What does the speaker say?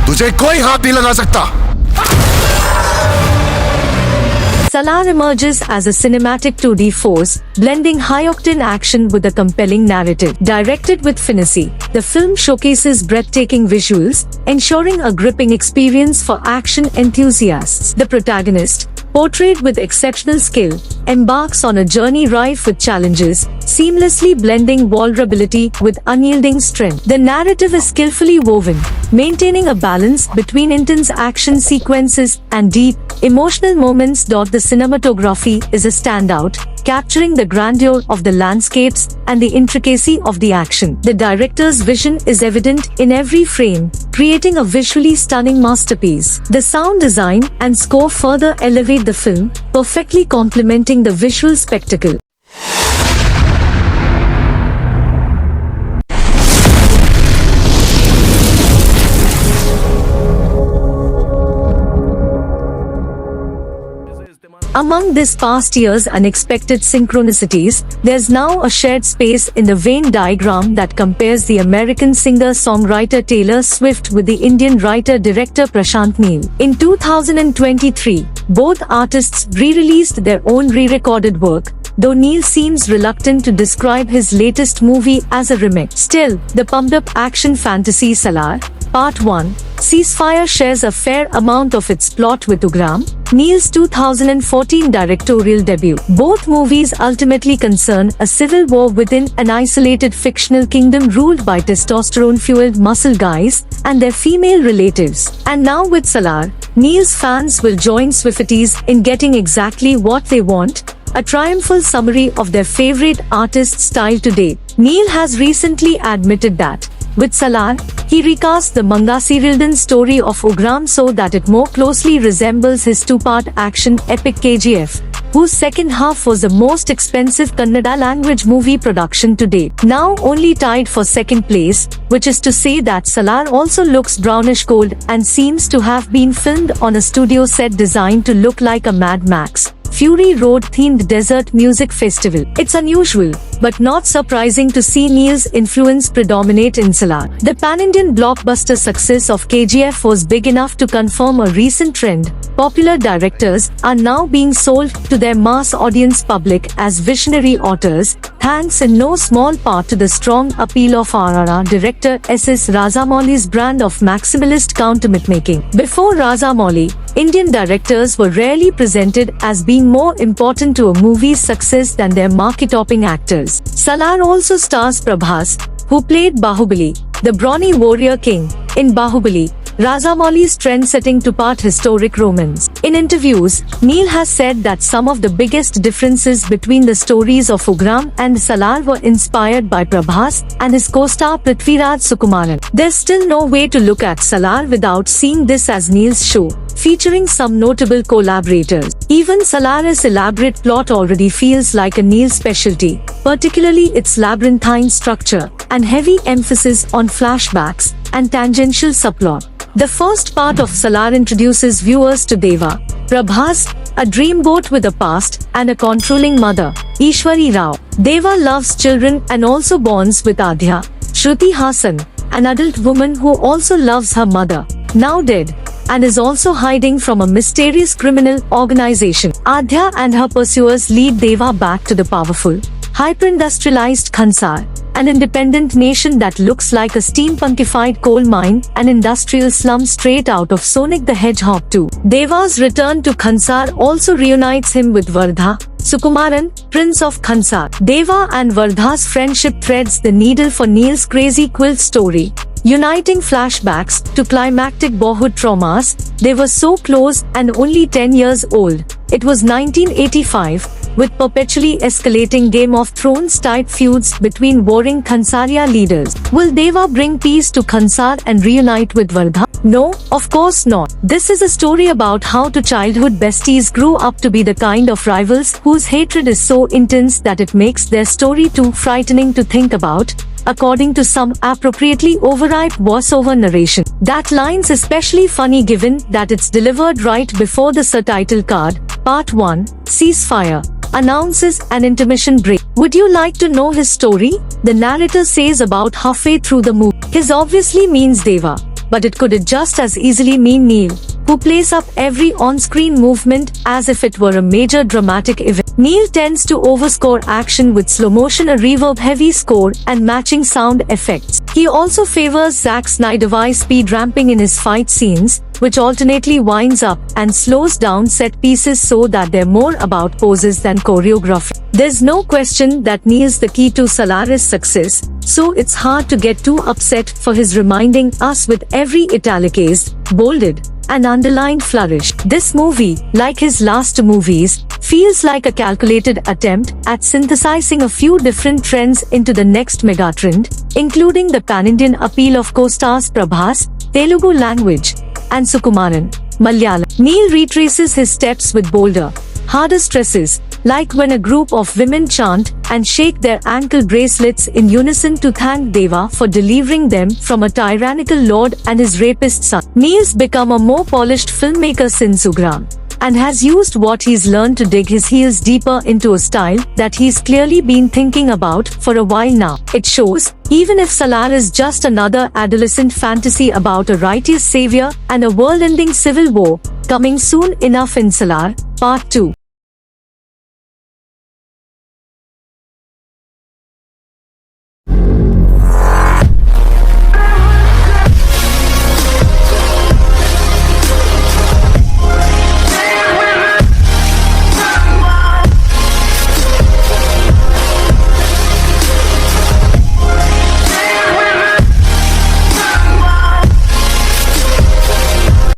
तुझे कोई हाथ नहीं लगा सकता। Salaar emerges as a cinematic 2D force, blending high-octane action with a compelling narrative. Directed with finesse, the film showcases breathtaking visuals, ensuring a gripping experience for action enthusiasts. The protagonist, portrayed with exceptional skill, embarks on a journey rife with challenges, seamlessly blending vulnerability with unyielding strength. The narrative is skillfully woven, maintaining a balance between intense action sequences and deep, emotional moments. The cinematography is a standout, capturing the grandeur of the landscapes and the intricacy of the action. The director's vision is evident in every frame, creating a visually stunning masterpiece. The sound design and score further elevate the film, perfectly complementing the visual spectacle. Among this past year's unexpected synchronicities, there's now a shared space in the Venn diagram that compares the American singer-songwriter Taylor Swift with the Indian writer-director Prashanth Neel. In 2023, both artists re-released their own re-recorded work, though Neel seems reluctant to describe his latest movie as a remake. Still, the pumped-up action fantasy Salaar, Part 1, Ceasefire shares a fair amount of its plot with Ugram, Neel's 2014 directorial debut. Both movies ultimately concern a civil war within an isolated fictional kingdom ruled by testosterone-fueled muscle guys and their female relatives. And now with Salaar, Neel's fans will join Swifties in getting exactly what they want, a triumphal summary of their favorite artist's style to date. Neel has recently admitted that, with Salaar, he recast the manga serial story of Ugram so that it more closely resembles his two-part action epic KGF, whose second half was the most expensive Kannada language movie production to date. Now only tied for second place, which is to say that Salaar also looks brownish gold and seems to have been filmed on a studio set designed to look like a Mad Max Fury Road-themed desert music festival. It's unusual, but not surprising to see Neel's influence predominate in Salaar. The pan-Indian blockbuster success of KGF was big enough to confirm a recent trend. Popular directors are now being sold to their mass audience public as visionary authors, thanks in no small part to the strong appeal of RRR director S.S. Rajamouli's brand of maximalist counterfeit-making. Before Rajamouli, Indian directors were rarely presented as being more important to a movie's success than their market-topping actors. Salaar also stars Prabhas, who played Bahubali, the brawny warrior king, in Bahubali, Rajamouli's trend-setting two-part historic romance. In interviews, Neel has said that some of the biggest differences between the stories of Ugram and Salaar were inspired by Prabhas and his co-star Prithiviraj Sukumaran. There's still no way to look at Salaar without seeing this as Neel's show, featuring some notable collaborators. Even Salaar's elaborate plot already feels like a Neel specialty, particularly its labyrinthine structure and heavy emphasis on flashbacks and tangential subplot. The first part of Salaar introduces viewers to Deva, Prabhas, a dreamboat with a past, and a controlling mother, Ishwari Rao. Deva loves children and also bonds with Adhya, Shruti Hassan, an adult woman who also loves her mother, now dead, and is also hiding from a mysterious criminal organization. Adhya and her pursuers lead Deva back to the powerful, hyper-industrialized Khansar, an independent nation that looks like a steampunkified coal mine, an industrial slum straight out of Sonic the Hedgehog 2. Deva's return to Khansar also reunites him with Vardha Sukumaran, Prince of Khansar. Deva and Vardha's friendship threads the needle for Neel's crazy quilt story, uniting flashbacks to climactic boyhood traumas. They were so close and only 10 years old. It was 1985, with perpetually escalating Game of Thrones-type feuds between warring Khansaria leaders. Will Deva bring peace to Khansar and reunite with Vardha? No, of course not. This is a story about how two childhood besties grew up to be the kind of rivals whose hatred is so intense that it makes their story too frightening to think about, according to some appropriately overripe voiceover narration. That line's especially funny given that it's delivered right before the subtitle card, Part 1, Ceasefire, announces an intermission break. Would you like to know his story? The narrator says about halfway through the movie. His obviously means Deva. but it could just as easily mean Neel, who plays up every on-screen movement as if it were a major dramatic event. Neel tends to overscore action with slow motion, a reverb-heavy score, and matching sound effects. He also favors Zack Snyder's speed ramping in his fight scenes, which alternately winds up and slows down set pieces so that they're more about poses than choreography. There's no question that Neel's the key to Salaar's success, so it's hard to get too upset for his reminding us with every italicized, bolded, and underlined flourish. This movie, like his last movies, feels like a calculated attempt at synthesizing a few different trends into the next megatrend, including the pan-Indian appeal of co-stars Prabhas, Telugu language, and Sukumaran, Malayalam. Neel retraces his steps with bolder, harder stresses, like when a group of women chant and shake their ankle bracelets in unison to thank Deva for delivering them from a tyrannical lord and his rapist son. Neel's become a more polished filmmaker since Sugram, and has used what he's learned to dig his heels deeper into a style that he's clearly been thinking about for a while now. It shows, even if Salaar is just another adolescent fantasy about a righteous savior and a world-ending civil war, coming soon enough in Salaar, Part 2.